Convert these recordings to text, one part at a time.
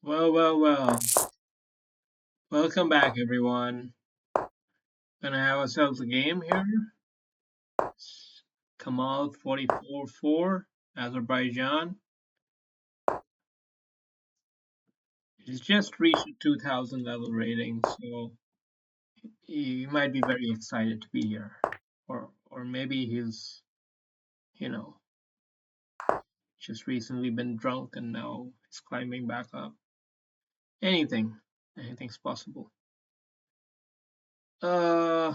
Well, well, well. Welcome back, everyone. Gonna have ourselves a game here. Kamal 44-4, Azerbaijan. He's just reached a 2000 level rating, so he might be very excited to be here. Or maybe he's, you know, just recently been drunk and now he's climbing back up. Anything. Anything's possible. Uh,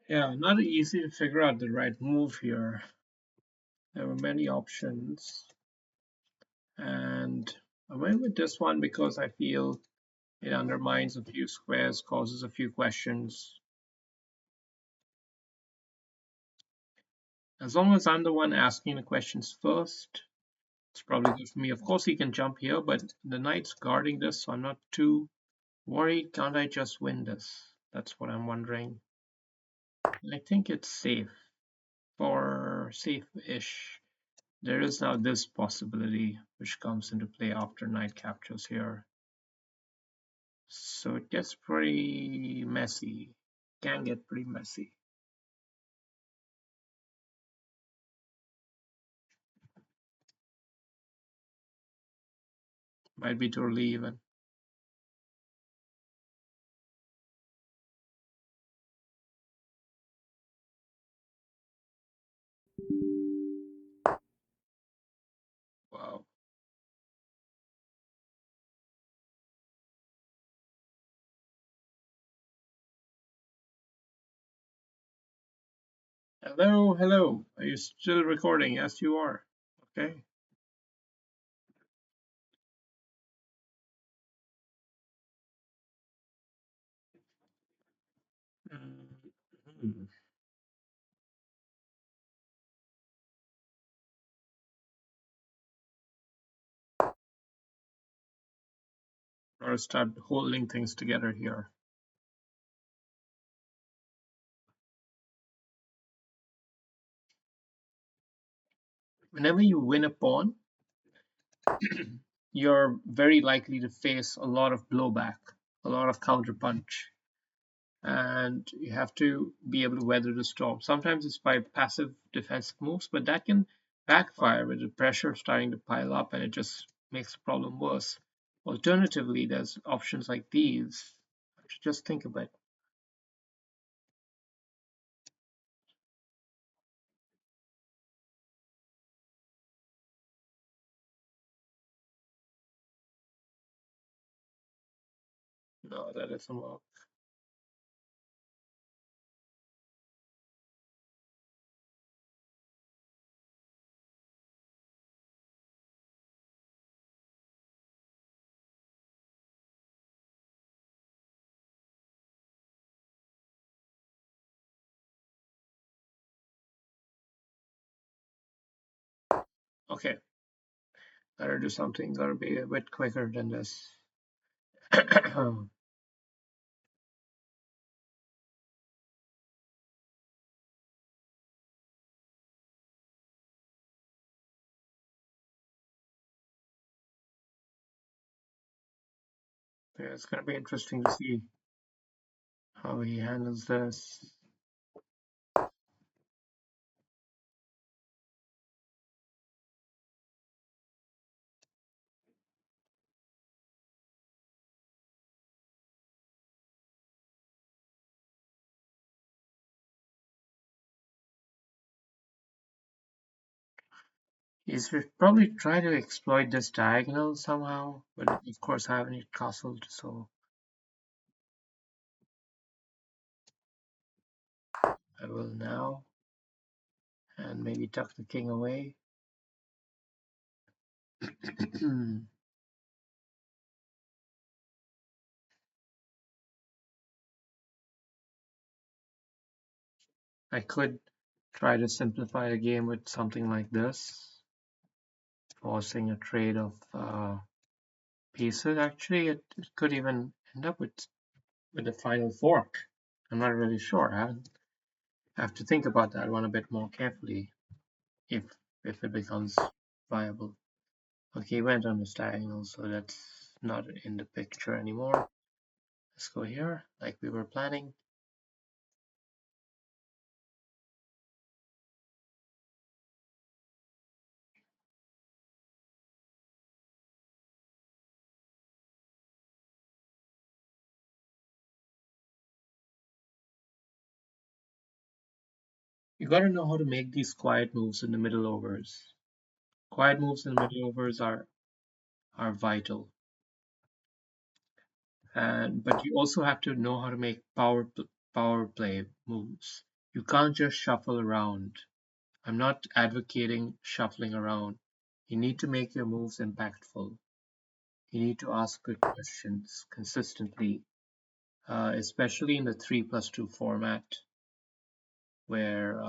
yeah, not easy to figure out the right move here. There were many options. And I went with this one because I feel it undermines a few squares, causes a few questions. As long as I'm the one asking the questions first, it's probably good for me. Of course, he can jump here, but the knight's guarding this, so I'm not too worried. Can't I just win this? That's what I'm wondering. I think it's safe, for safe-ish. There is now this possibility which comes into play after knight captures here. So it gets pretty messy. Can get pretty messy. Might be totally even. Wow. Hello, hello. Are you still recording? Yes, you are. Okay. Mhm. Or start holding things together here. Whenever you win a pawn, you're very likely to face a lot of blowback, a lot of counterpunch. And you have to be able to weather the storm. Sometimes it's by passive defensive moves, but that can backfire with the pressure starting to pile up and it just makes the problem worse. Alternatively, there's options like these. Just think about it. No, that doesn't work. Okay, gotta do something, gotta be a bit quicker than this. Yeah, it's gonna be interesting to see how he handles this. He's probably try to exploit this diagonal somehow, but of course I haven't castled, so I will now, and maybe tuck the king away. I could try to simplify the game with something like this, forcing a trade of pieces. Actually, it could even end up with the final fork. I'm not really sure. I have to think about that one a bit more carefully if it becomes viable. Okay, went on this diagonal, so that's not in the picture anymore. Let's go here, like we were planning. You got to know how to make these quiet moves in the middle overs. Quiet moves in the middle overs are vital. But you also have to know how to make power play moves. You can't just shuffle around. I'm not advocating shuffling around. You need to make your moves impactful. You need to ask good questions consistently, especially in the 3+2 format, where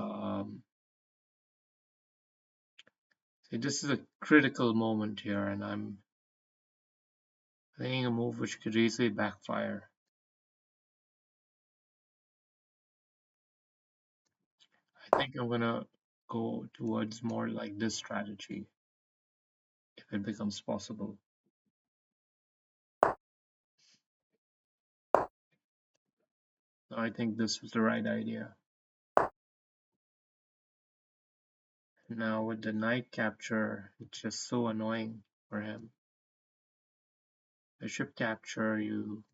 see, this is a critical moment here, and I'm playing a move which could easily backfire. I think I'm gonna go towards more like this strategy if it becomes possible. I think this was the right idea. Now with the knight capture, it's just so annoying for him. Bishop capture, you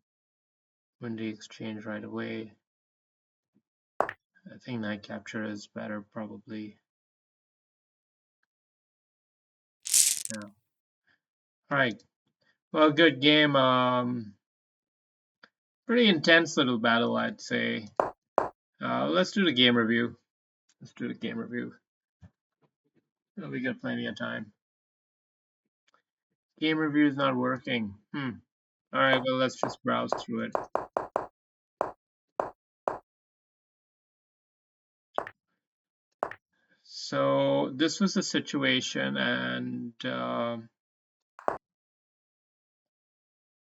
win the exchange right away. I think knight capture is better probably. Yeah. Alright. Well, good game. Pretty intense little battle, I'd say. Let's do the game review. Let's do the game review. We got plenty of time. Game review is not working. Alright, well, let's just browse through it. So this was the situation, and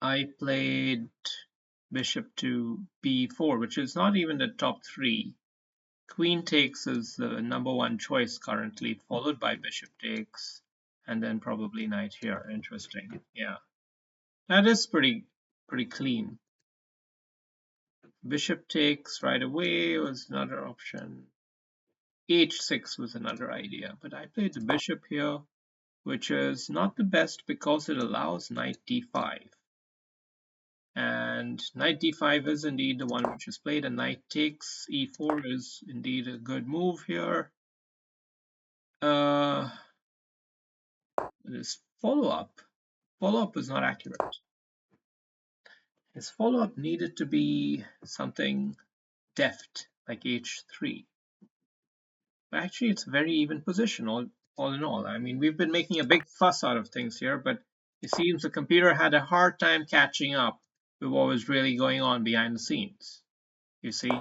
I played bishop to b4, which is not even the top three. Queen takes is the number one choice currently, followed by bishop takes, and then probably knight here. Interesting. Yeah, that is pretty clean. Bishop takes right away was another option. h6 was another idea, but I played the bishop here, which is not the best because it allows knight d5. And knight d5 is indeed the one which is played, and knight takes e4 is indeed a good move here. This follow-up is not accurate. His follow-up needed to be something deft, like h3. But actually, it's a very even position, all in all. I mean, we've been making a big fuss out of things here, but it seems the computer had a hard time catching up with what was really going on behind the scenes. You see?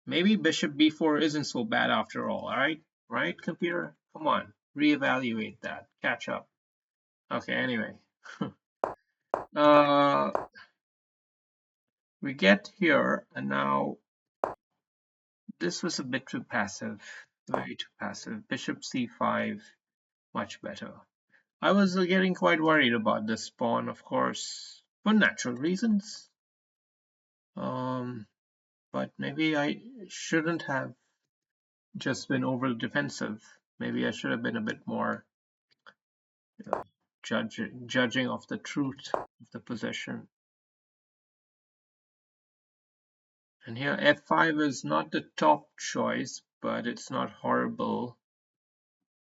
Maybe bishop b4 isn't so bad after all, alright? Right, computer? Come on, reevaluate that, catch up. Okay, anyway. We get here, and now this was a bit too passive, very too passive. Bishop c5, much better. I was getting quite worried about this pawn, of course, for natural reasons. But maybe I shouldn't have just been overly defensive. Maybe I should have been a bit more judging of the truth of the position. And here f5 is not the top choice, but it's not horrible.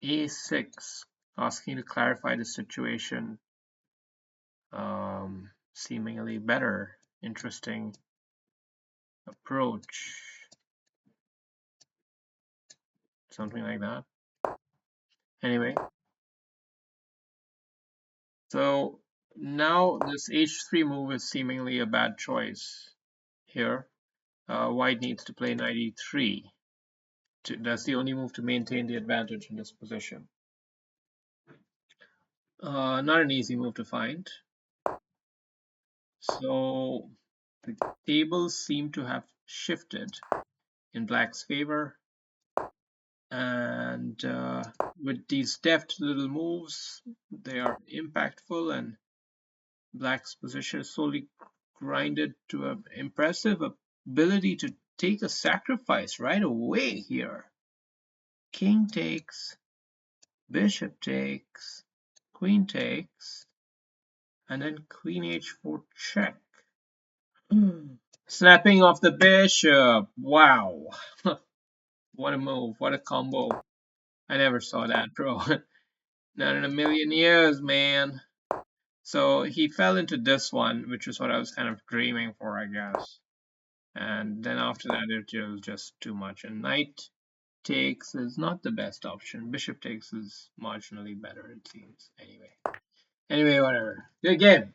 a6, asking to clarify the situation. Seemingly better, interesting approach. Something like that. Anyway, so now this h3 move is seemingly a bad choice here. White needs to play knight e3. That's the only move to maintain the advantage in this position. Not an easy move to find. So the tables seem to have shifted in black's favor. And with these deft little moves, they are impactful, and black's position is slowly grinded to an impressive ability to take a sacrifice right away here. King takes, bishop takes, queen takes, and then queen h4 check. Snapping off the bishop. Wow. What a move. What a combo. I never saw that, bro. Not in a million years, man. So he fell into this one, which is what I was kind of dreaming for, I guess. And then after that, it was just too much. And knight takes is not the best option. Bishop takes is marginally better, it seems. Anyway, whatever. Good game.